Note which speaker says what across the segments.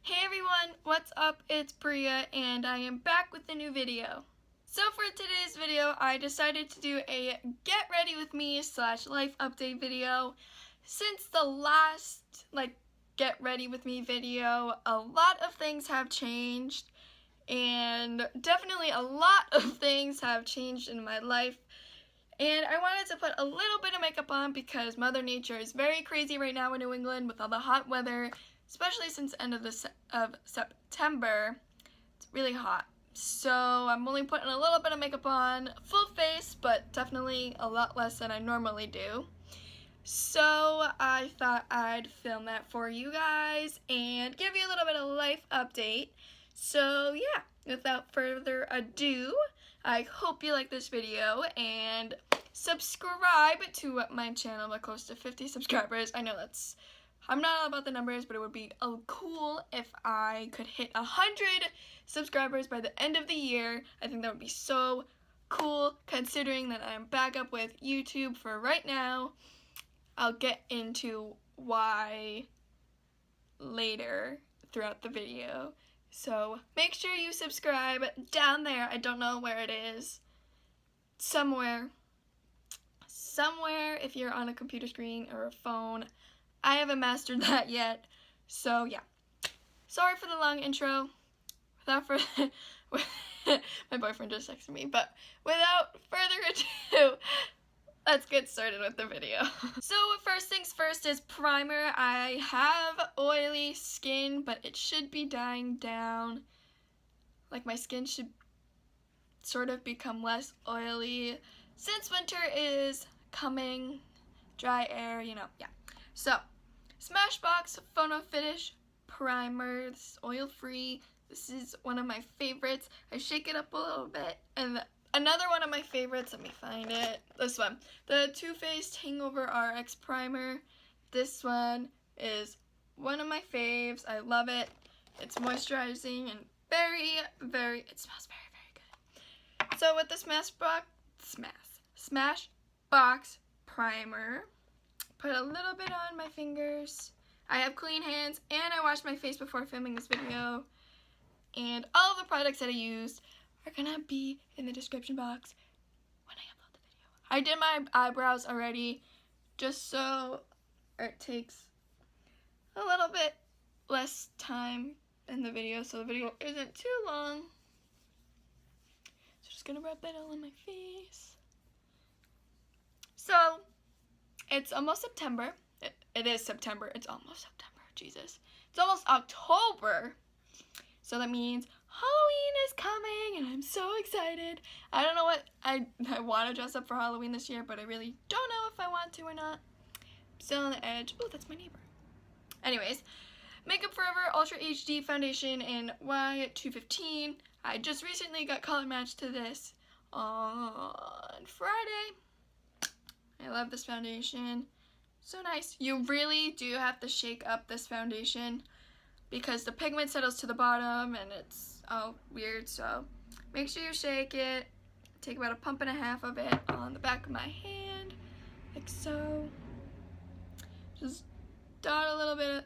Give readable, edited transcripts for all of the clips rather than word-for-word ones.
Speaker 1: Hey everyone, what's up? It's Bria and I am back with a new video. So for today's video, I decided to do a get ready with me / life update video. Since the last get ready with me video, a lot of things have changed and definitely a lot of things have changed in my life. And I wanted to put a little bit of makeup on because Mother Nature is very crazy right now in New England with all the hot weather, especially since the end of September. It's really hot. So I'm only putting a little bit of makeup on, full face, but definitely a lot less than I normally do. So I thought I'd film that for you guys and give you a little bit of life update. So yeah, without further ado, I hope you like this video and subscribe to my channel. We're close to 50 subscribers. I know I'm not all about the numbers, but it would be cool if I could hit 100 subscribers by the end of the year. I think that would be so cool considering that I'm back up with YouTube for right now. I'll get into why later throughout the video. So make sure you subscribe down there. I don't know where it is. Somewhere if you're on a computer screen or a phone. I haven't mastered that yet. So yeah. Sorry for the long intro. Without further my boyfriend just texted me, but without further ado, let's get started with the video. So first things first is primer. I have oily skin, but it should be dying down. Like my skin should sort of become less oily since winter is coming, dry air, you know, yeah. So, Smashbox Photo Finish Primer. This is oil-free. This is one of my favorites. I shake it up a little bit. And another one of my favorites, let me find it. This one. The Too Faced Hangover RX Primer. This one is one of my faves. I love it. It's moisturizing and it smells very, very good. So with the Smashbox Primer, put a little bit on my fingers. I have clean hands and I washed my face before filming this video. And all of the products that I used are gonna be in the description box when I upload the video. I did my eyebrows already just so it takes a little bit less time in the video so the video isn't too long. So just gonna rub that all on my face. So it's almost September. It is September. It's almost September. Jesus. It's almost October. So that means Halloween is coming and I'm so excited. I don't know what I want to dress up for Halloween this year, but I really don't know if I want to or not. I'm still on the edge. Oh, that's my neighbor. Anyways, Makeup Forever Ultra HD Foundation in Y215. I just recently got color matched to this on Friday. I love this foundation. So nice. You really do have to shake up this foundation because the pigment settles to the bottom and it's all weird. So make sure you shake it. Take about 1.5 pumps of it on the back of my hand, like so. Just dot a little bit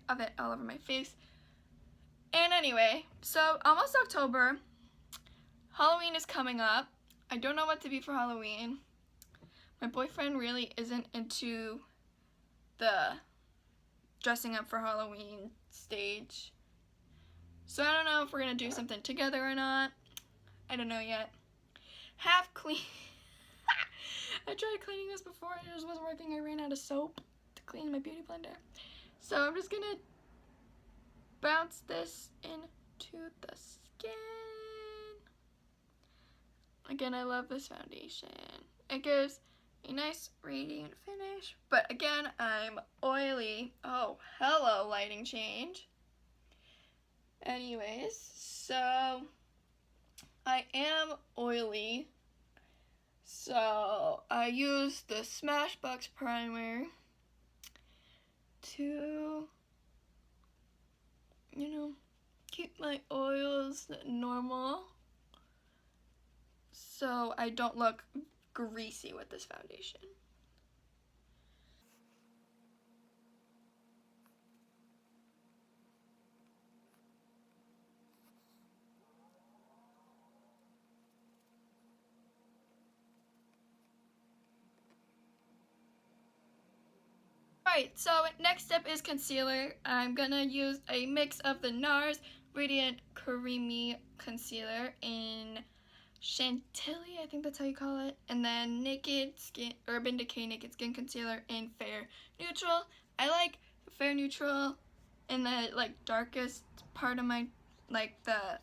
Speaker 1: of it all over my face. And anyway, so almost October. Halloween is coming up. I don't know what to be for Halloween. My boyfriend really isn't into the dressing up for Halloween stage. So I don't know if we're going to do something together or not. I don't know yet. Half clean. I tried cleaning this before and it just wasn't working. I ran out of soap to clean my beauty blender. So I'm just going to bounce this into the skin. Again, I love this foundation. It gives a nice radiant finish, but again, I'm oily. Oh, hello, lighting change. Anyways, so I am oily, so I use the Smashbox primer to, you know, keep my oils normal so I don't look greasy with this foundation. Alright, so next step is concealer. I'm gonna use a mix of the NARS Radiant Creamy Concealer in Chantilly, I think that's how you call it, and then Urban Decay Naked Skin Concealer in Fair Neutral. I like Fair Neutral in the darkest part of my, the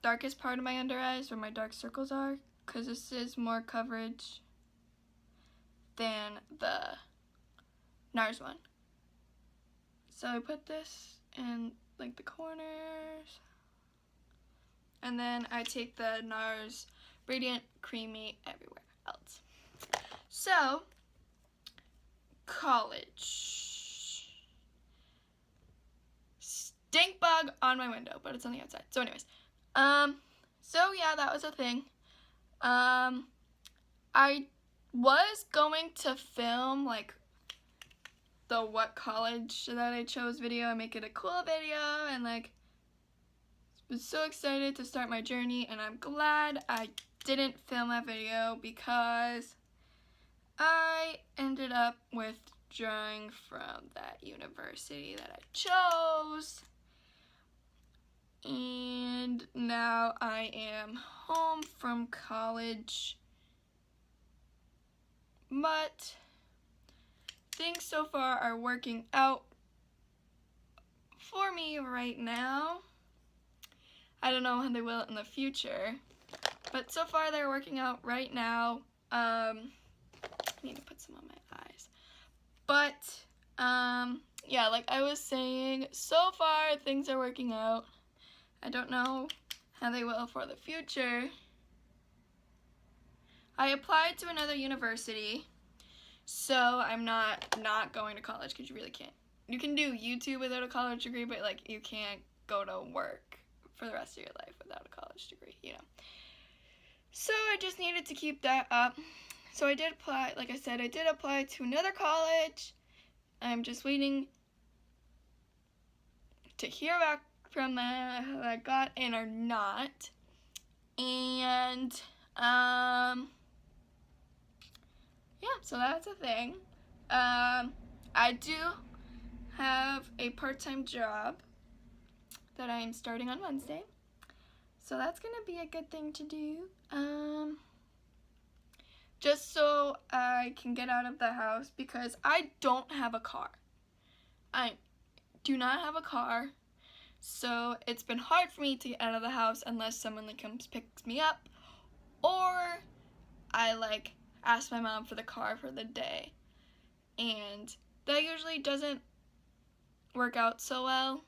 Speaker 1: darkest part of my under eyes where my dark circles are, because this is more coverage than the NARS one. So I put this in the corners, and then I take the NARS Radiant Creamy everywhere else. So, college. Stink bug on my window, but it's on the outside. So anyways, so yeah, that was a thing. I was going to film the what college that I chose video and make it a cool video, and was so excited to start my journey, and I'm glad I didn't film that video because I ended up withdrawing from that university that I chose, and now I am home from college, but things so far are working out for me right now. I don't know how they will in the future, but so far they're working out right now. I need to put some on my eyes. But, yeah, like I was saying, so far things are working out. I don't know how they will for the future. I applied to another university, so I'm not going to college, because you really can't. You can do YouTube without a college degree, but you can't go to work for the rest of your life without a college degree, you know. So I just needed to keep that up. So I did apply, like I said, I did apply to another college. I'm just waiting to hear back from that, if I got in or not. And, yeah, so that's a thing. I do have a part-time job that I am starting on Wednesday. So that's gonna be a good thing to do. Just so I can get out of the house, because I don't have a car. I do not have a car. So it's been hard for me to get out of the house unless someone comes picks me up, or I ask my mom for the car for the day. And that usually doesn't work out so well.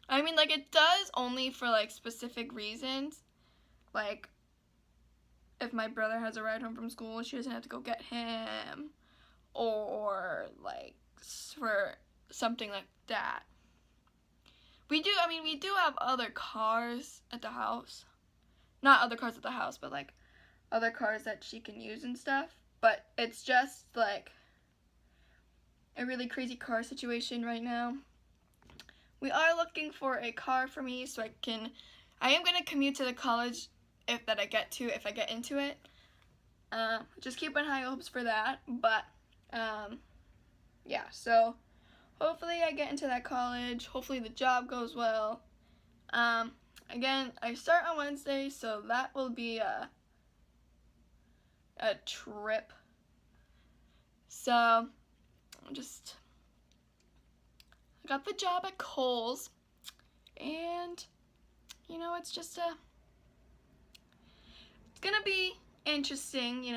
Speaker 1: I mean, it does only for specific reasons. If my brother has a ride home from school, she doesn't have to go get him, or for something like that. We do have other cars at the house. Not other cars at the house, but other cars that she can use and stuff. But it's just a really crazy car situation right now. We are looking for a car for me so I am going to commute to the college if I get into it. Just keeping high hopes for that, but yeah, so hopefully I get into that college. Hopefully the job goes well. Again, I start on Wednesday, so that will be a trip. So I got the job at Kohl's, and it's just it's gonna be interesting,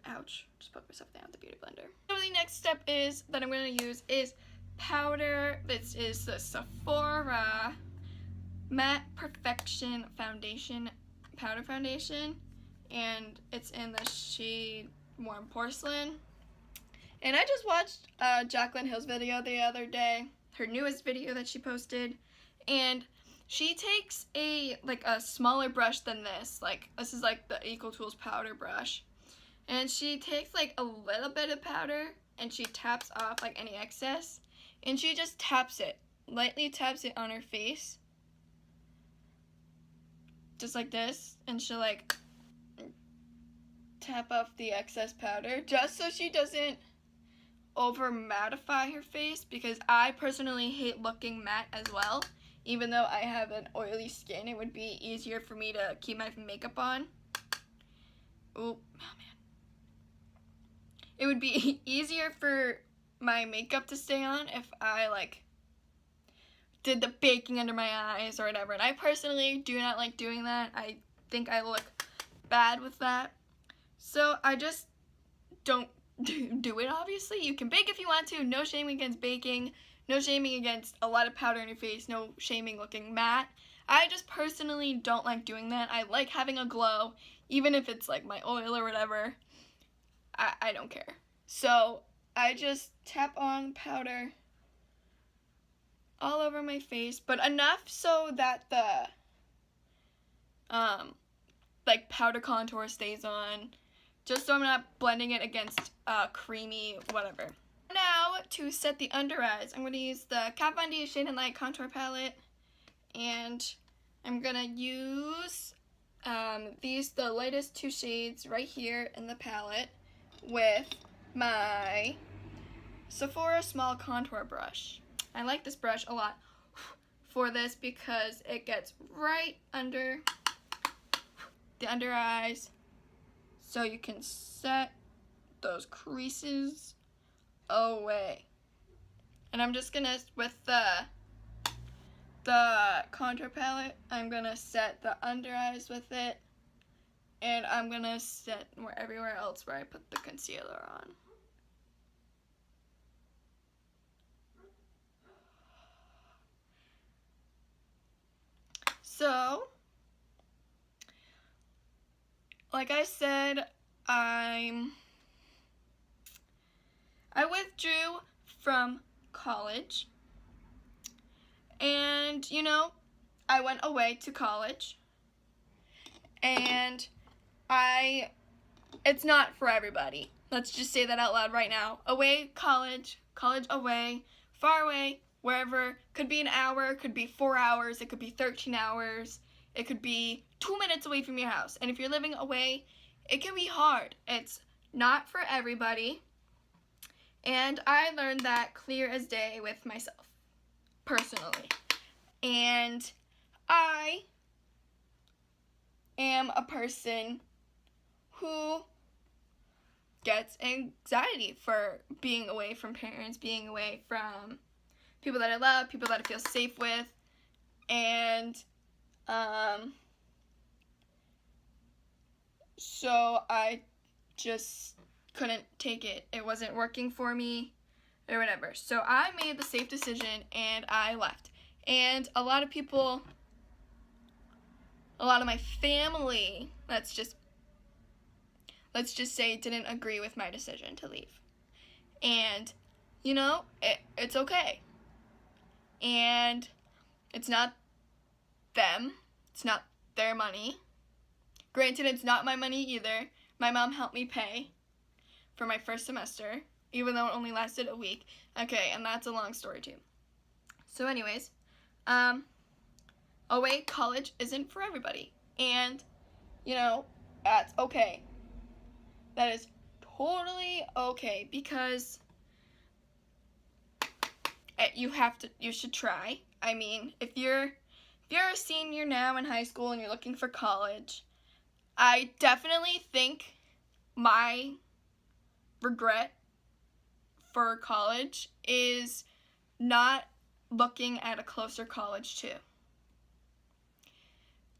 Speaker 1: ouch, just put myself down with the BeautyBlender. So the next step is that I'm gonna use is powder. This is the Sephora Matte Perfection Foundation, powder foundation, and it's in the shade Warm Porcelain. And I just watched Jaclyn Hill's video the other day, her newest video that she posted, and she takes a smaller brush than this. This is the Eco Tools powder brush, and she takes a little bit of powder and she taps off any excess, and she just lightly taps it on her face, just like this, and she'll tap off the excess powder just so she doesn't over mattify her face because I personally hate looking matte as well. Even though I have an oily skin, it would be easier for me to keep my makeup on. Ooh, oh man. It would be easier for my makeup to stay on if I like did the baking under my eyes or whatever. And I personally do not like doing that. I think I look bad with that. So I just don't do it, obviously. You can bake if you want to. No shaming against baking. No shaming against a lot of powder in your face. No shaming looking matte. I just personally don't like doing that. I like having a glow, even if it's like my oil or whatever. I don't care. So I just tap on powder all over my face, but enough so that the like powder contour stays on, just so I'm not blending it against creamy whatever. Now to set the under eyes, I'm going to use the Kat Von D Shade and Light Contour Palette, and I'm going to use the lightest two shades right here in the palette with my Sephora Small Contour Brush. I like this brush a lot for this because it gets right under the under eyes, so you can set those creases away. And I'm just gonna, with the contour palette, I'm gonna set the under eyes with it, and I'm gonna set everywhere else where I put the concealer on. So, like I said, I withdrew from college, and you know, I went away to college, and it's not for everybody. Let's just say that out loud right now. Away, college away, far away, wherever. Could be an hour, could be 4 hours, it could be 13 hours, it could be 2 minutes away from your house. And if you're living away, it can be hard. It's not for everybody. And I learned that clear as day with myself, personally. And I am a person who gets anxiety for being away from parents, being away from people that I love, people that I feel safe with, and so I just couldn't take it. It wasn't working for me or whatever. So I made the safe decision and I left. And a lot of people, a lot of my family, let's just say, didn't agree with my decision to leave. And, you know, it's okay. And it's not them. It's not their money. Granted, it's not my money either. My mom helped me pay for my first semester, even though it only lasted a week. Okay, and that's a long story too. So anyways, away college isn't for everybody. And, you know, that's okay. That is totally okay, because you should try. I mean, if you're a senior now in high school and you're looking for college, I definitely think my regret for college is not looking at a closer college too.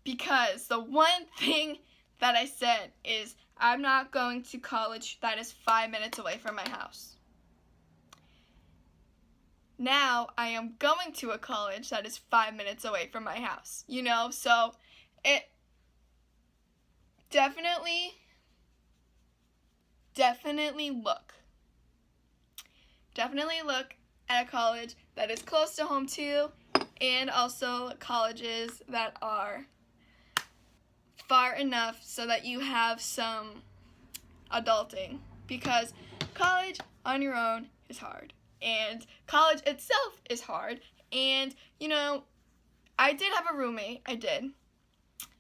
Speaker 1: Because the one thing that I said is I'm not going to college that is 5 minutes away from my house. Now I am going to a college that is 5 minutes away from my house, you know? So it definitely look at a college that is close to home too, and also colleges that are far enough so that you have some adulting, because college on your own is hard, and college itself is hard. And you know, I did have a roommate. I did.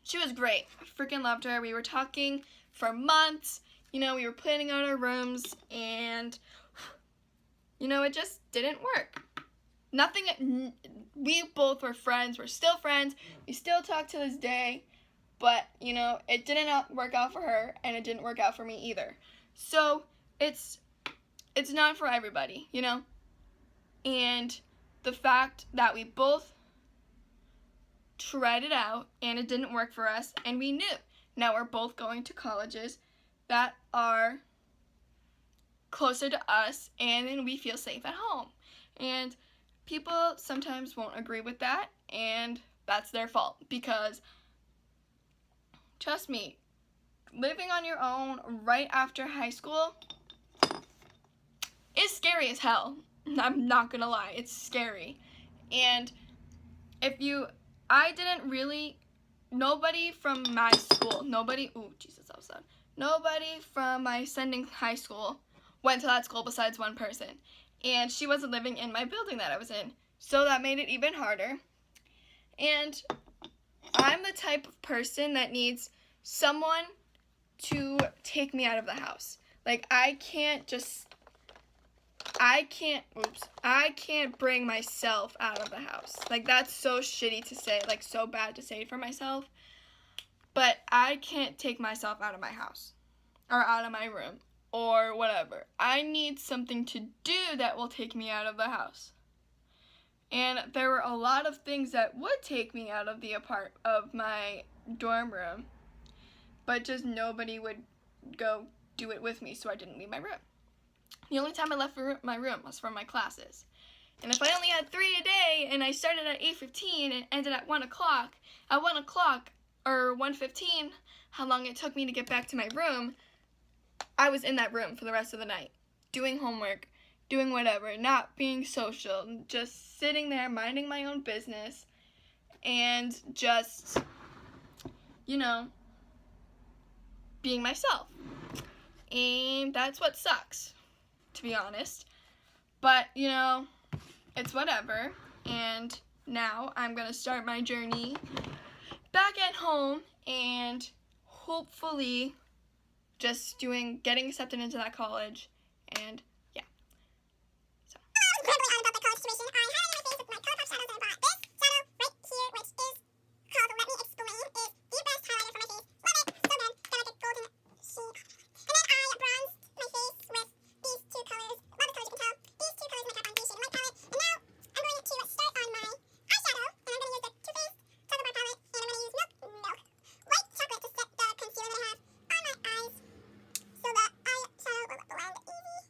Speaker 1: She was great. I freaking loved her. We were talking for months. You know, we were planning out our rooms, and you know, it just didn't work. Nothing, we both were friends, we're still friends, we still talk to this day, but, you know, it didn't work out for her, and it didn't work out for me either. So, it's not for everybody, you know? And the fact that we both tried it out, and it didn't work for us, and we knew. Now we're both going to colleges that are closer to us, and then we feel safe at home. And people sometimes won't agree with that, and that's their fault, because trust me, living on your own right after high school is scary as hell. I'm not gonna lie, it's scary. And nobody from my school, nobody from my sending high school went to that school besides one person. And she wasn't living in my building that I was in. So that made it even harder. And I'm the type of person that needs someone to take me out of the house. Like, I can't bring myself out of the house. Like, that's so shitty to say, like, so bad to say for myself. But I can't take myself out of my house, or out of my room, or whatever. I need something to do that will take me out of the house. And there were a lot of things that would take me out of my dorm room, but just nobody would go do it with me, so I didn't leave my room. The only time I left my room was for my classes. And if I only had 3 a day, and I started at 8:15 and ended at 1 o'clock, at 1 o'clock, or 1:15, how long it took me to get back to my room, I was in that room for the rest of the night, doing homework, doing whatever, not being social, just sitting there minding my own business, and just, you know, being myself. And that's what sucks, to be honest. But, you know, it's whatever. And now I'm going to start my journey back at home, and hopefully just getting accepted into that college, and yeah. So.
Speaker 2: Incredibly out about the college situation. I had it in my face with my Colourpop shadows, and I bought this shadow right here, which is called Let Me Explain. It's the best highlighter for my face. Love it. So good. Got like a golden sheen. And then I bronzed my face with these 2 colors. Love the colors, you can tell. These 2 colors make up on the shade light palette. And now I'm going to start on my eyeshadow, and I'm going to use the Too Faced Colourpop palette, and I'm going to use white chocolate to set the concealer that I have on my eyes, so that eyeshadow will blend easy.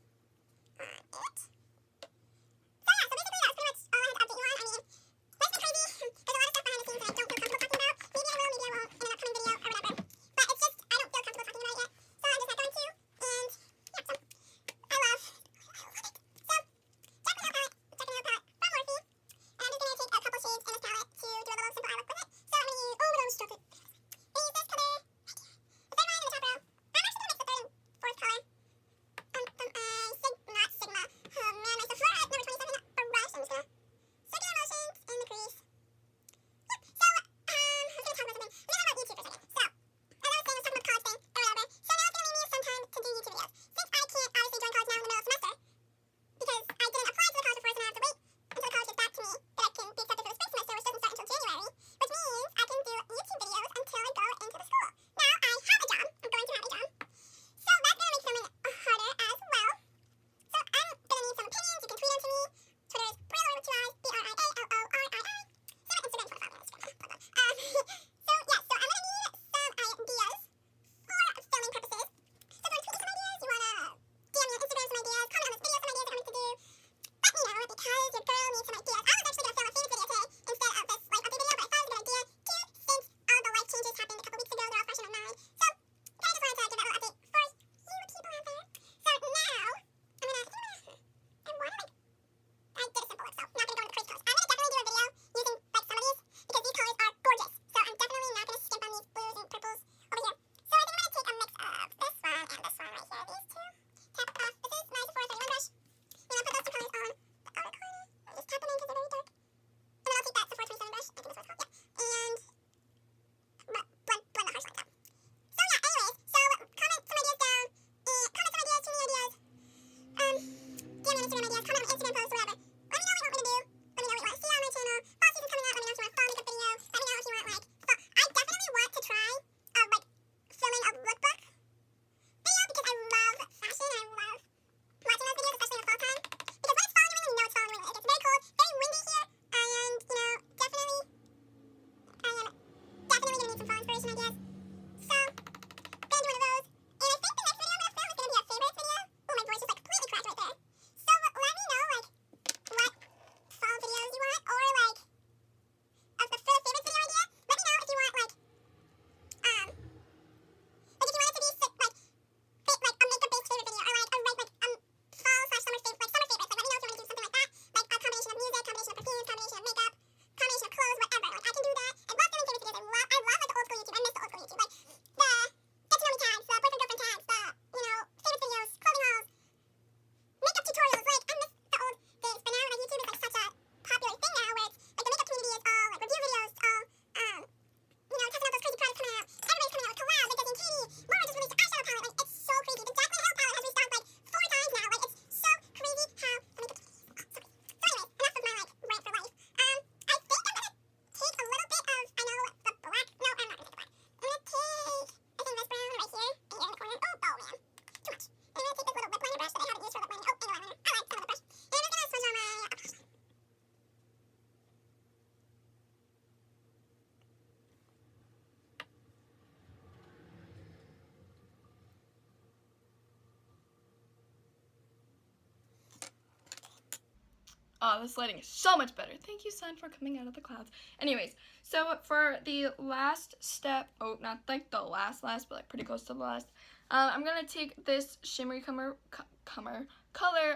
Speaker 1: Oh, this lighting is so much better. Thank you, sun, for coming out of the clouds. Anyways, so for the last step, oh, not like the last, but like pretty close to the last, I'm going to take this shimmery color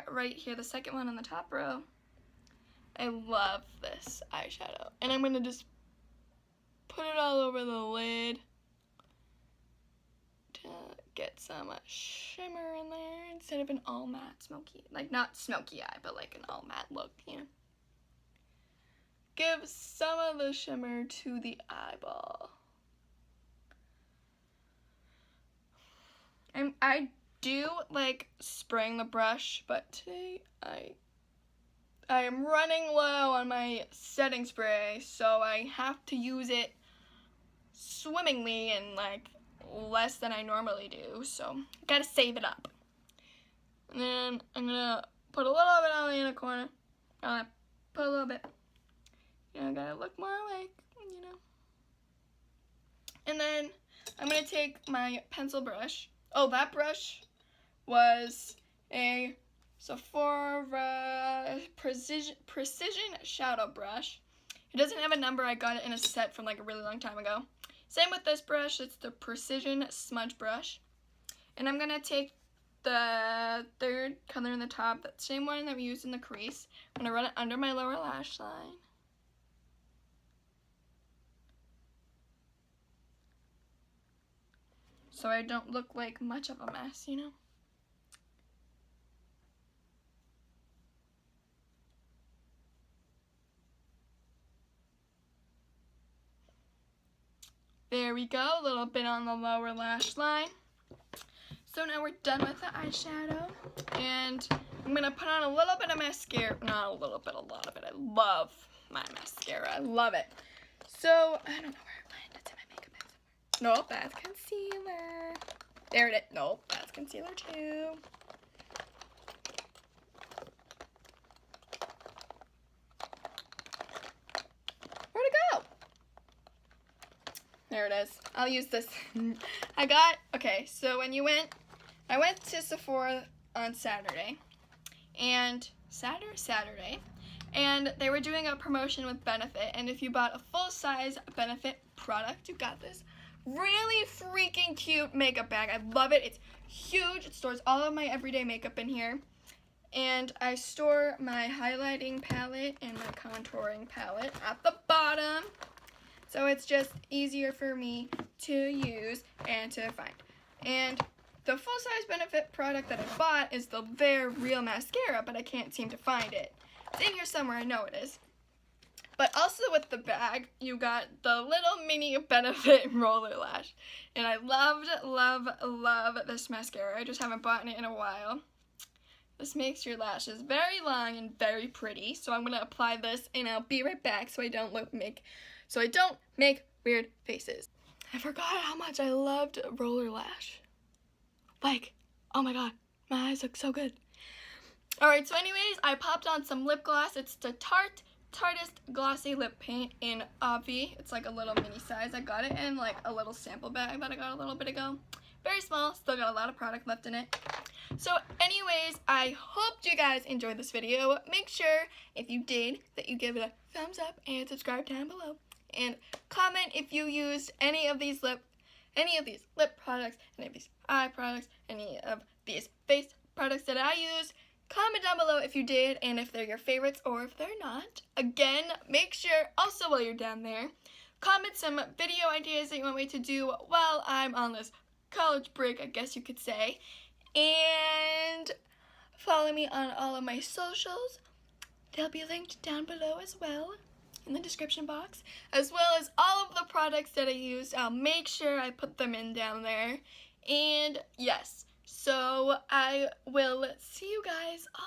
Speaker 1: right here, the second one on the top row. I love this eyeshadow. And I'm going to just put it all over the lid to get some shimmer in there instead of an all matte smoky, like not smoky eye, but like an all matte look, you know. Give some of the shimmer to the eyeball. And I do like spraying the brush, but today I am running low on my setting spray, so I have to use it swimmingly and like less than I normally do, so I gotta save it up. And then I'm gonna put a little bit on the inner corner. I'm gonna put a little bit. You know, I gotta look more like, you know. And then I'm gonna take my pencil brush. Oh, that brush was a Sephora precision shadow brush. It doesn't have a number. I got it in a set from like a really long time ago. Same with this brush. It's the Precision Smudge Brush. And I'm going to take the third color in the top, that same one that we used in the crease. I'm going to run it under my lower lash line. So I don't look like much of a mess, you know? There we go, a little bit on the lower lash line. So now we're done with the eyeshadow, and I'm gonna put on a little bit of mascara. Not a little bit, a lot of it. I love my mascara, I love it. So, I don't know where it went. It's in my makeup bag somewhere. Nope, that's concealer. There it is. Nope, that's concealer too. Where'd it go? There it is. I'll use this. Okay, so when I went to Sephora on Saturday, and Saturday, and they were doing a promotion with Benefit, and if you bought a full-size Benefit product, you got this really freaking cute makeup bag. I love it. It's huge. It stores all of my everyday makeup in here, and I store my highlighting palette and my contouring palette at the bottom. So it's just easier for me to use and to find. And the full-size Benefit product that I bought is the Bare Real Mascara, but I can't seem to find it. It's in here somewhere, I know it is. But also with the bag, you got the little mini Benefit Rollerlash. And I love this mascara. I just haven't bought it in a while. This makes your lashes very long and very pretty. So I'm going to apply this and I'll be right back so I don't make weird faces. I forgot how much I loved Rollerlash. Like, oh my god, my eyes look so good. Alright, so anyways, I popped on some lip gloss. It's the Tarteist Glossy Lip Paint in Obvi. It's like a little mini size. I got it in like a little sample bag that I got a little bit ago. Very small, still got a lot of product left in it. So anyways, I hope you guys enjoyed this video. Make sure, if you did, that you give it a thumbs up and subscribe down below. And comment if you used any of these lip products, any of these eye products, any of these face products that I use. Comment down below if you did and if they're your favorites or if they're not. Again, make sure also while you're down there, comment some video ideas that you want me to do while I'm on this college break, I guess you could say. And follow me on all of my socials. They'll be linked down below as well in the description box, as well as all of the products that I used. I'll make sure I put them in down there. And yes, so I will see you guys all